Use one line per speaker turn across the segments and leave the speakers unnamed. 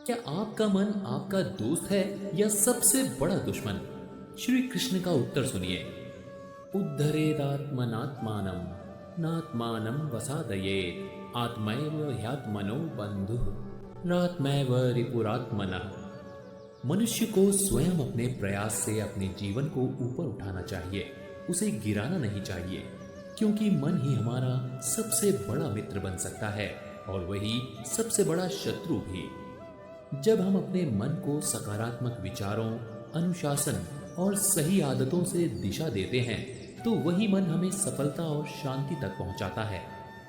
क्या आपका मन आपका दोस्त है या सबसे बड़ा दुश्मन? श्री कृष्ण का उत्तर सुनिए। उद्धरेदात्मनात्मानं नात्मानं वसादयेत् आत्मैव ह्यात्मनो बन्धुः नात्मैव रिपुरात्मनः। मनुष्य को स्वयं अपने प्रयास से अपने जीवन को ऊपर उठाना चाहिए, उसे गिराना नहीं चाहिए, क्योंकि मन ही हमारा सबसे बड़ा मित्र बन सकता है और वही सबसे बड़ा शत्रु भी। जब हम अपने मन को सकारात्मक विचारों, अनुशासन और सही आदतों से दिशा देते हैं, तो वही मन हमें सफलता और शांति तक पहुंचाता है।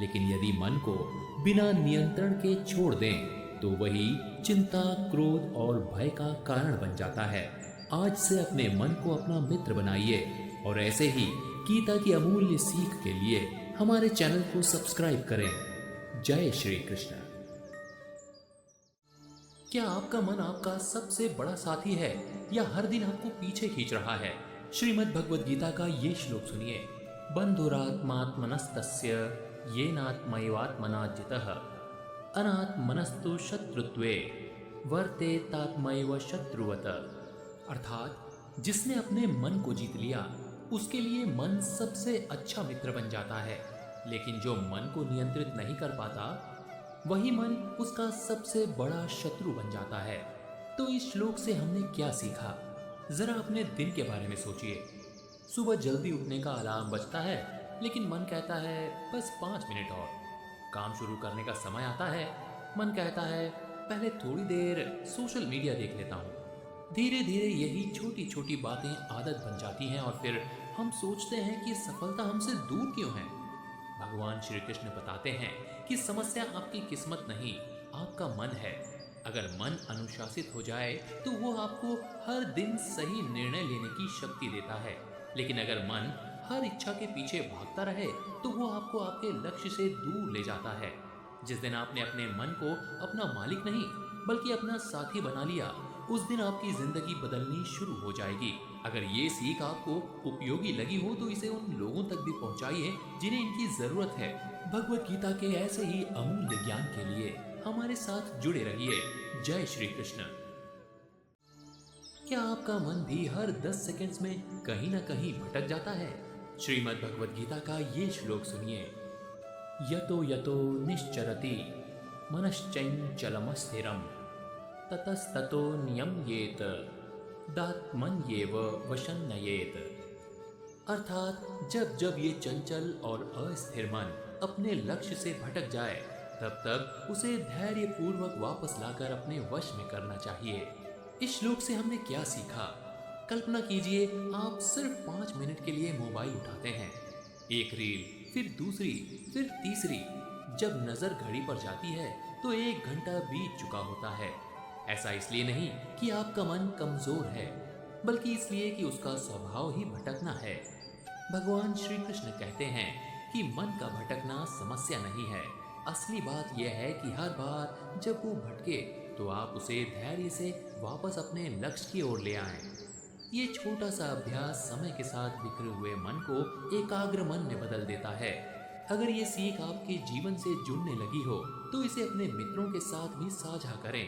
लेकिन यदि मन को बिना नियंत्रण के छोड़ दें, तो वही चिंता, क्रोध और भय का कारण बन जाता है। आज से अपने मन को अपना मित्र बनाइए और ऐसे ही गीता की अमूल्य सीख के लिए हमारे चैनल को सब्सक्राइब करें। जय श्री कृष्ण। क्या आपका मन आपका सबसे बड़ा साथी है या हर दिन आपको पीछे खींच रहा है? श्रीमद् भगवद गीता का ये श्लोक सुनिए। बंधुरात्मात्मनस्तस्य येनात्मैवात्मना जितः अनात्मनस्तु शत्रुत्वे वर्तेतात्मैव शत्रुवत। अर्थात जिसने अपने मन को जीत लिया उसके लिए मन सबसे अच्छा मित्र बन जाता है, लेकिन जो मन को नियंत्रित नहीं कर पाता वही मन उसका सबसे बड़ा शत्रु बन जाता है। तो इस श्लोक से हमने क्या सीखा? जरा अपने दिन के बारे में सोचिए। सुबह जल्दी उठने का अलार्म बजता है, लेकिन मन कहता है बस 5 मिनट और। काम शुरू करने का समय आता है, मन कहता है पहले थोड़ी देर सोशल मीडिया देख लेता हूँ। धीरे धीरे यही छोटी छोटी बातें आदत बन जाती हैं और फिर हम सोचते हैं कि सफलता हमसे दूर क्यों है। भगवान श्री कृष्ण बताते हैं कि समस्या आपकी किस्मत नहीं, आपका मन है। अगर मन अनुशासित हो जाए तो वो आपको हर दिन सही निर्णय लेने की शक्ति देता है, लेकिन अगर मन हर इच्छा के पीछे भागता रहे तो वो आपको आपके लक्ष्य से दूर ले जाता है। जिस दिन आपने अपने मन को अपना मालिक नहीं बल्कि अपना साथी बना लिया, उस दिन आपकी जिंदगी बदलनी शुरू हो जाएगी। अगर ये सीख आपको उपयोगी लगी हो तो इसे उन लोगों तक भी पहुंचाइए जिन्हें इनकी जरूरत है। भगवत गीता के ऐसे ही अमूल्य ज्ञान के लिए हमारे साथ जुड़े रहिए। जय श्री कृष्ण। क्या आपका मन भी हर 10 सेकंड्स में कहीं ना कहीं भटक जाता है? श्रीमद् भगवत गीता का ये श्लोक सुनिए। यतो यतो निश्चरति मनश्चंचलमस्थिरम् ततस्ततो नियम्येत दात्मन्येव वशं नयेत। अर्थात जब जब ये चंचल और अस्थिर मन अपने लक्ष्य से भटक जाए, तब तब उसे धैर्य पूर्वक वापस लाकर अपने वश में करना चाहिए। इस श्लोक से हमने क्या सीखा? कल्पना कीजिए आप सिर्फ 5 मिनट के लिए मोबाइल उठाते हैं। एक रील, फिर दूसरी, फिर तीसरी। जब नजर घड़ी पर जाती है तो 1 घंटा बीत चुका होता है। ऐसा इसलिए नहीं कि आपका मन कमजोर है, बल्कि इसलिए कि उसका स्वभाव ही भटकना है। भगवान श्री कृष्ण कहते हैं कि मन का भटकना समस्या नहीं है। असली बात यह है कि हर बार जब वो भटके तो आप उसे धैर्य से वापस अपने लक्ष्य की ओर ले आएं। ये छोटा सा अभ्यास समय के साथ बिखरे हुए मन को एकाग्र मन में बदल देता है। अगर ये सीख आपके जीवन से जुड़ने लगी हो तो इसे अपने मित्रों के साथ भी साझा करें।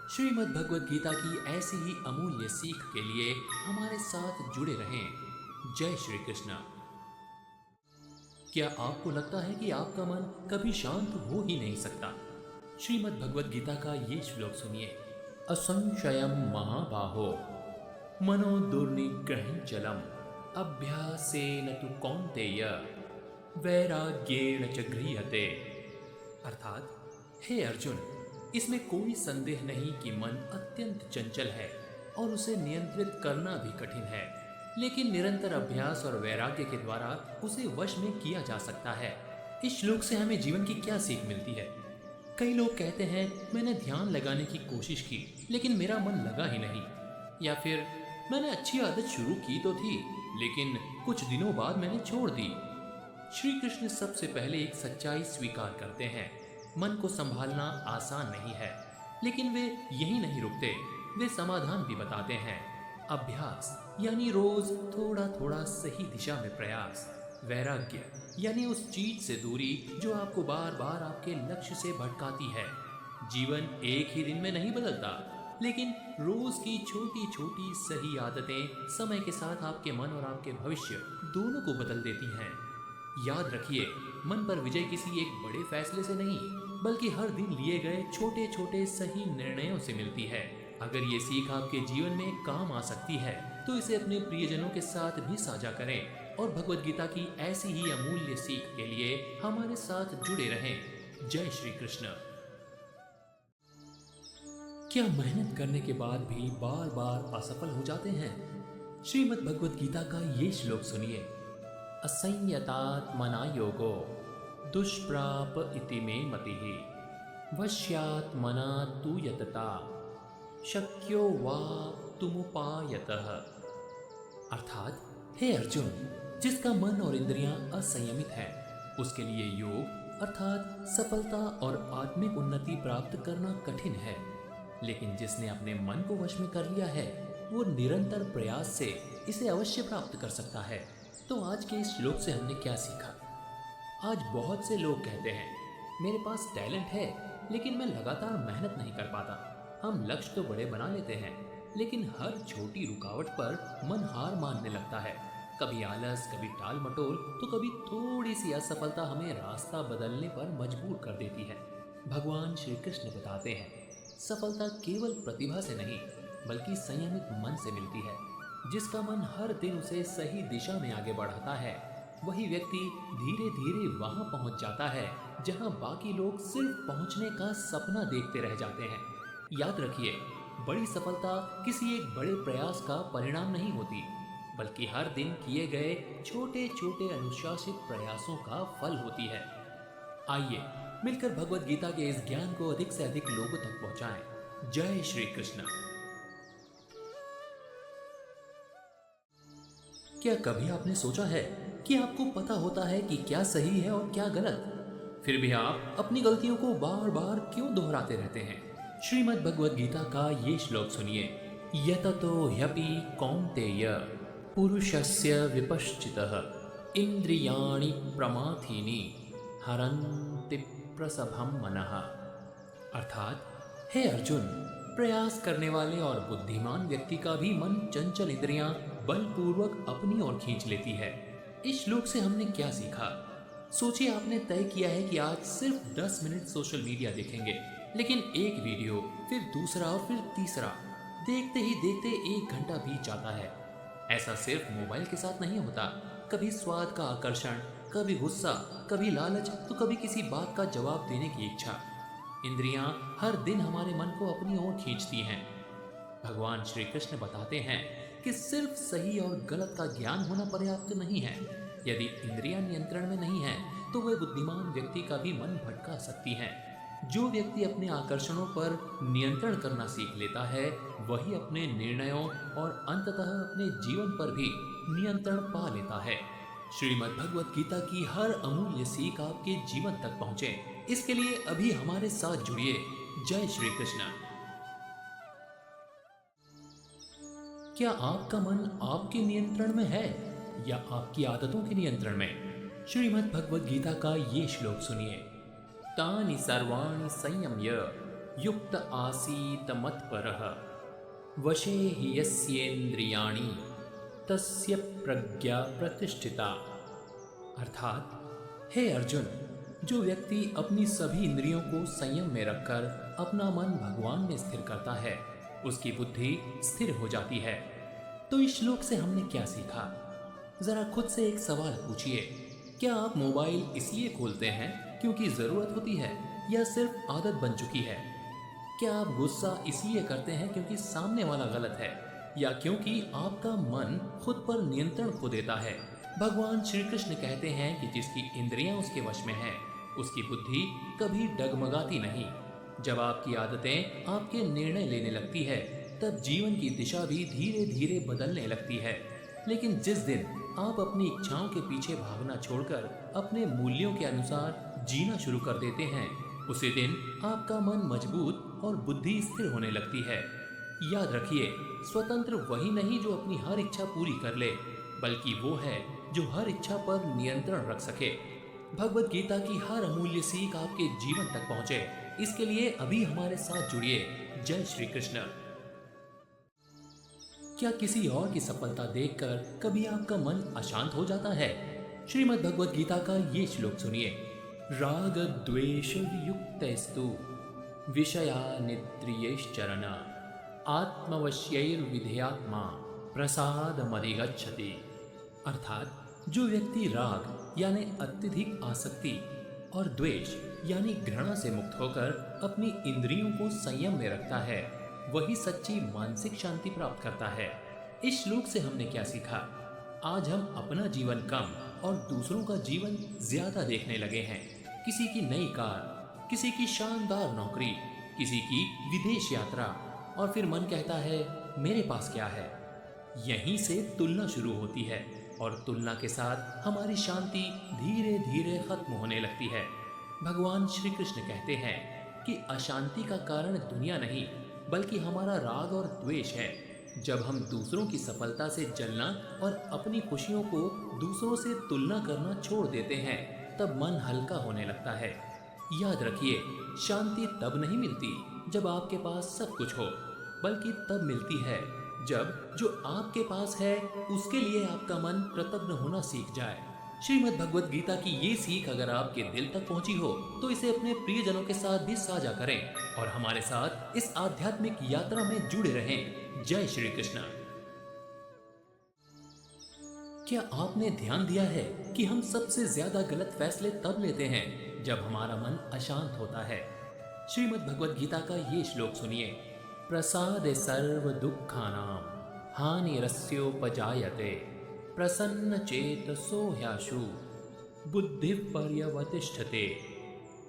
श्रीमद् भगवद गीता की ऐसी ही अमूल्य सीख के लिए हमारे साथ जुड़े रहें। जय श्री कृष्ण। क्या आपको लगता है कि आपका मन कभी शांत हो ही नहीं सकता? श्रीमद् भगवद गीता का ये श्लोक सुनिए। असंशयम महाबाहो मनो दुर्निग्रहंचलम अभ्यासेन तु कौन्तेय वैराग्येण च गृह्यते। अर्थात हे अर्जुन, इसमें कोई संदेह नहीं कि मन अत्यंत चंचल है और उसे नियंत्रित करना भी कठिन है, लेकिन निरंतर अभ्यास और वैराग्य के द्वारा उसे वश में किया जा सकता है। इस श्लोक से हमें जीवन की क्या सीख मिलती है? कई लोग कहते हैं मैंने ध्यान लगाने की कोशिश की लेकिन मेरा मन लगा ही नहीं, या फिर मैंने अच्छी आदत शुरू की तो थी लेकिन कुछ दिनों बाद मैंने छोड़ दी। श्री कृष्ण सबसे पहले एक सच्चाई स्वीकार करते हैं। मन को संभालना आसान नहीं है, लेकिन वे यही नहीं रुकते, वे समाधान भी बताते हैं। अभ्यास यानी रोज थोड़ा थोड़ा सही दिशा में प्रयास। वैराग्य यानी उस चीज से दूरी जो आपको बार बार आपके लक्ष्य से भटकाती है। जीवन एक ही दिन में नहीं बदलता, लेकिन रोज की छोटी छोटी सही आदतें समय के साथ आपके मन और आपके भविष्य दोनों को बदल देती हैं। याद रखिए, मन पर विजय किसी एक बड़े फैसले से नहीं, बल्कि हर दिन लिए गए छोटे छोटे सही निर्णयों से मिलती है। अगर ये सीख आपके जीवन में काम आ सकती है तो इसे अपने प्रियजनों के साथ भी साझा करें और भगवत गीता की ऐसी ही अमूल्य सीख के लिए हमारे साथ जुड़े रहें। जय श्री कृष्ण। क्या मेहनत करने के बाद भी बार बार असफल हो जाते हैं? श्रीमद् भगवत गीता का ये श्लोक सुनिए। असंयतात्मना योगो दुष्प्राप इति मे मतिः वश्यात्मना तु यतता शक्यो वा तुमुपायतः। अर्थात, हे अर्जुन, जिसका मन और इंद्रियां असंयमित हैं, उसके लिए योग अर्थात सफलता और आत्मिक उन्नति प्राप्त करना कठिन है। लेकिन जिसने अपने मन को वश में कर लिया है, वो निरंतर प्रयास से इसे अवश्य प्राप्त कर सकता है। तो आज के इस श्लोक से हमने क्या सीखा? आज बहुत से लोग कहते हैं, मेरे पास टैलेंट है लेकिन मैं लगातार मेहनत नहीं कर पाता। हम लक्ष्य तो बड़े बना लेते हैं, लेकिन हर छोटी रुकावट पर मन हार मानने लगता है। कभी आलस, कभी टाल मटोल, तो कभी थोड़ी सी असफलता हमें रास्ता बदलने पर मजबूर कर देती है। भगवान श्री कृष्ण बताते हैं, सफलता केवल प्रतिभा से नहीं, बल्कि संयमित मन से मिलती है। जिसका मन हर दिन उसे सही दिशा में आगे बढ़ाता है, वही व्यक्ति धीरे धीरे वहां पहुंच जाता है जहां बाकी लोग सिर्फ पहुंचने का सपना देखते रह जाते हैं। याद रखिए, बड़ी सफलता किसी एक बड़े प्रयास का परिणाम नहीं होती, बल्कि हर दिन किए गए छोटे छोटे अनुशासित प्रयासों का फल होती है। आइए मिलकर भगवत गीता के इस ज्ञान को अधिक से अधिक लोगों तक पहुंचाएं। जय श्री कृष्ण। क्या कभी आपने सोचा है कि आपको पता होता है कि क्या सही है और क्या गलत, फिर भी आप अपनी गलतियों को बार बार क्यों दोहराते रहते हैं? श्रीमद् भगवत गीता का ये श्लोक सुनिए। यततो ह्यपि कौन्तेय पुरुषस्य विपश्चितः इंद्रियाणि प्रमाथीनि हरन्ति प्रसभं मनः। अर्थात, हे अर्जुन, प्रयास करने वाले और बुद्धिमान व्यक्ति का भी मन चंचल इंद्रियां बलपूर्वक अपनी ओर खींच लेती है। इस श्लोक से हमने क्या सीखा? सोचिए, आपने तय किया है कि आज सिर्फ 10 मिनट सोशल मीडिया देखेंगे, लेकिन एक वीडियो, फिर दूसरा और फिर तीसरा, देखते ही देखते 1 घंटा बीत जाता है। ऐसा सिर्फ मोबाइल के साथ नहीं होता। कभी स्वाद का आकर्षण, कभी गुस्सा, कभी लालच, तो कभी किसी बात का जवाब देने की इच्छा। इंद्रियां हर दिन हमारे मन को अपनी ओर खींचती हैं। भगवान श्री कृष्ण बताते हैं कि सिर्फ सही और गलत का ज्ञान होना पर्याप्त नहीं है। यदि इंद्रियां नियंत्रण में नहीं है तो वह बुद्धिमान व्यक्ति का भी मन भटका सकती हैं। जो व्यक्ति अपने आकर्षणों पर नियंत्रण करना सीख लेता है, वही अपने निर्णयों और अंततः अपने जीवन पर भी नियंत्रण पा लेता है। श्रीमद् भगवत गीता की हर अमूल्य सीख आपके जीवन तक पहुंचे, इसके लिए अभी हमारे साथ जुड़िए। जय श्री कृष्ण। क्या आपका मन आपके नियंत्रण में है या आपकी आदतों के नियंत्रण में? श्रीमद् भगवत गीता का ये श्लोक सुनिए। तानि सर्वाणि संयम्य युक्त आसीत मत्परः वशे हि यस्येन्द्रियाणि तस्य प्रज्ञा प्रतिष्ठिता। अर्थात, हे अर्जुन, जो व्यक्ति अपनी सभी इंद्रियों को संयम में रखकर अपना मन भगवान में स्थिर करता है, उसकी बुद्धि स्थिर हो जाती है। तो इस श्लोक से हमने क्या सीखा? जरा खुद से एक सवाल पूछिए, क्या आप मोबाइल इसलिए खोलते हैं क्योंकि जरूरत होती है या सिर्फ आदत बन चुकी है? क्या आप गुस्सा इसलिए करते हैं क्योंकि सामने वाला गलत है या क्योंकि आपका मन खुद पर नियंत्रण खो देता है? भगवान श्री कृष्ण कहते हैं कि जिसकी इंद्रियां उसके वश में है, उसकी बुद्धि कभी डगमगाती नहीं। जब आपकी आदतें आपके निर्णय लेने लगती है, तब जीवन की दिशा भी धीरे धीरे बदलने लगती है। लेकिन जिस दिन आप अपनी इच्छाओं के पीछे भागना छोड़कर अपने मूल्यों के अनुसार जीना शुरू कर देते हैं, उसी दिन आपका मन मजबूत और बुद्धि स्थिर होने लगती है। याद रखिए, स्वतंत्र वही नहीं जो अपनी हर इच्छा पूरी कर ले, बल्कि वो है जो हर इच्छा पर नियंत्रण रख सके। भगवत गीता की हर अमूल्य सीख आपके जीवन तक पहुंचे, इसके लिए अभी हमारे साथ जुड़िए। जय श्री कृष्ण। क्या किसी और की सफलता देखकर कभी आपका मन अशांत हो जाता है? श्रीमद् भगवद गीता का ये श्लोक सुनिए। राग द्वेष युक्तस्तु विषया निद्रियश्चरण आत्मवश्यैर्विधेयात्मा प्रसादमधिगच्छति। अर्थात जो व्यक्ति राग यानी अत्यधिक आसक्ति और द्वेष यानी घृणा से मुक्त होकर अपनी इंद्रियों को संयम में रखता है, वही सच्ची मानसिक शांति प्राप्त करता है। इस श्लोक से हमने क्या सीखा? आज हम अपना जीवन कम और दूसरों का जीवन ज्यादा देखने लगे हैं। किसी की नई कार, किसी की शानदार नौकरी, किसी की विदेश यात्रा, और फिर मन कहता है मेरे पास क्या है। यहीं से तुलना शुरू होती है और तुलना के साथ हमारी शांति धीरे धीरे खत्म होने लगती है। भगवान श्री कृष्ण कहते हैं कि अशांति का कारण दुनिया नहीं बल्कि हमारा राग और द्वेष है। जब हम दूसरों की सफलता से जलना और अपनी खुशियों को दूसरों से तुलना करना छोड़ देते हैं, तब मन हल्का होने लगता है। याद रखिए, शांति तब नहीं मिलती जब आपके पास सब कुछ हो, बल्कि तब मिलती है जब जो आपके पास है उसके लिए आपका मन कृतज्ञ होना सीख जाए। श्रीमद् भगवद गीता की ये सीख अगर आपके दिल तक पहुंची हो तो इसे अपने प्रियजनों के साथ भी साझा करें और हमारे साथ इस आध्यात्मिक यात्रा में जुड़े रहें। जय श्री कृष्ण। क्या आपने ध्यान दिया है कि हम सबसे ज्यादा गलत फैसले तब लेते हैं जब हमारा मन अशांत होता है? श्रीमद् भगवद गीता का ये श्लोक सुनिए। प्रसादे सर्व दुःखानां हानिरस्योपजायते प्रसन्न चेतसो ह्याशु बुद्धि पर्यवतिष्ठते।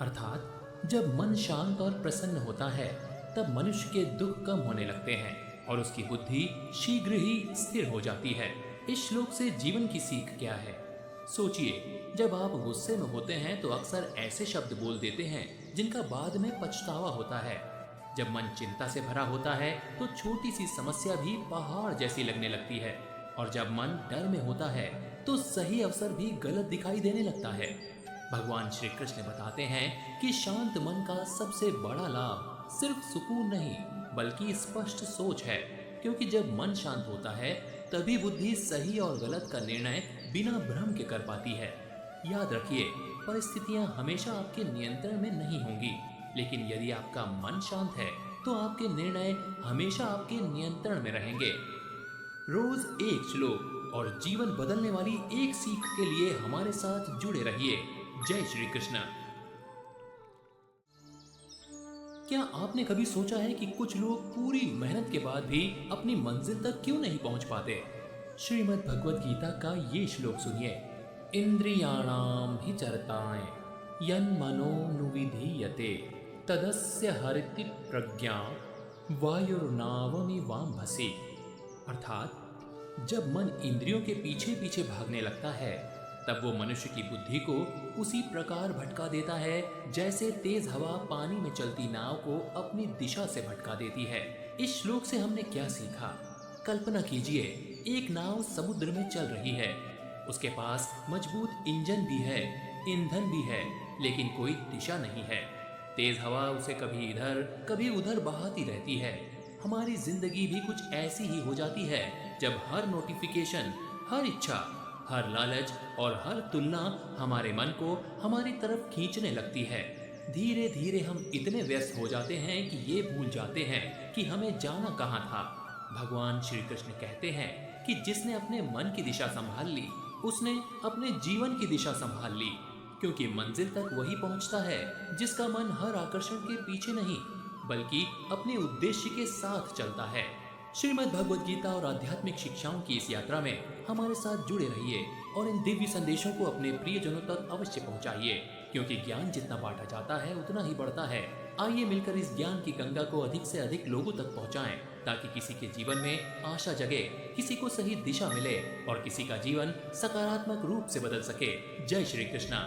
अर्थात जब मन शांत और प्रसन्न होता है तब मनुष्य के दुख कम होने लगते हैं और उसकी बुद्धि शीघ्र ही स्थिर हो जाती है। इस श्लोक से जीवन की सीख क्या है? सोचिए, जब आप गुस्से में होते हैं तो अक्सर ऐसे शब्द बोल देते हैं जिनका बाद में पछतावा होता है। जब मन चिंता से भरा होता है तो छोटी सी समस्या भी पहाड़ जैसी लगने लगती है, और जब मन डर में होता है तो सही अवसर भी गलत दिखाई देने लगता है। भगवान श्री कृष्ण बताते हैं कि शांत मन का सबसे बड़ा लाभ सिर्फ सुकून नहीं बल्कि स्पष्ट सोच है, क्योंकि जब मन शांत होता है तभी बुद्धि सही और गलत का निर्णय बिना भ्रम के कर पाती है। याद रखिए, परिस्थितियां हमेशा आपके नियंत्रण में नहीं होंगी, लेकिन यदि आपका मन शांत है तो आपके निर्णय हमेशा आपके नियंत्रण में रहेंगे। रोज एक श्लोक और जीवन बदलने वाली एक सीख के लिए हमारे साथ जुड़े रहिए। जय श्री कृष्ण। क्या आपने कभी सोचा है कि कुछ लोग पूरी मेहनत के बाद भी अपनी मंजिल तक क्यों नहीं पहुंच पाते? श्रीमद् भगवद गीता का ये श्लोक सुनिए। इंद्रियाणाम हि चरताय यन्मनोनुविधीयते तदस्य हरिति प्रज्ञा वायुर्नावमिवाम्भसि। अर्थात जब मन इंद्रियों के पीछे पीछे भागने लगता है तब वो मनुष्य की बुद्धि को उसी प्रकार भटका देता है जैसे तेज हवा पानी में चलती नाव को अपनी दिशा से भटका देती है। इस श्लोक से हमने क्या सीखा? कल्पना कीजिए, एक नाव समुद्र में चल रही है, उसके पास मजबूत इंजन भी है, ईंधन भी है, लेकिन कोई दिशा नहीं है। तेज हवा उसे कभी इधर कभी उधर बहाती रहती है। हमारी जिंदगी भी कुछ ऐसी ही हो जाती है जब हर नोटिफिकेशन, हर इच्छा, हर लालच और हर तुलना हमारे मन को हमारी तरफ खींचने लगती है। धीरे धीरे हम इतने व्यस्त हो जाते हैं कि ये भूल जाते हैं कि हमें जाना कहाँ था। भगवान श्री कृष्ण कहते हैं कि जिसने अपने मन की दिशा संभाल ली उसने अपने जीवन की दिशा संभाल ली, क्योंकि मंजिल तक वही पहुंचता है जिसका मन हर आकर्षण के पीछे नहीं बल्कि अपने उद्देश्य के साथ चलता है। श्रीमद् भगवद गीता और आध्यात्मिक शिक्षाओं की इस यात्रा में हमारे साथ जुड़े रहिए और इन दिव्य संदेशों को अपने प्रियजनों तक अवश्य पहुंचाइए, क्योंकि ज्ञान जितना बांटा जाता है उतना ही बढ़ता है। आइए मिलकर इस ज्ञान की गंगा को अधिक से अधिक लोगों तक पहुंचाएं, ताकि किसी के जीवन में आशा जगे, किसी को सही दिशा मिले और किसी का जीवन सकारात्मक रूप से बदल सके। जय श्री कृष्णा।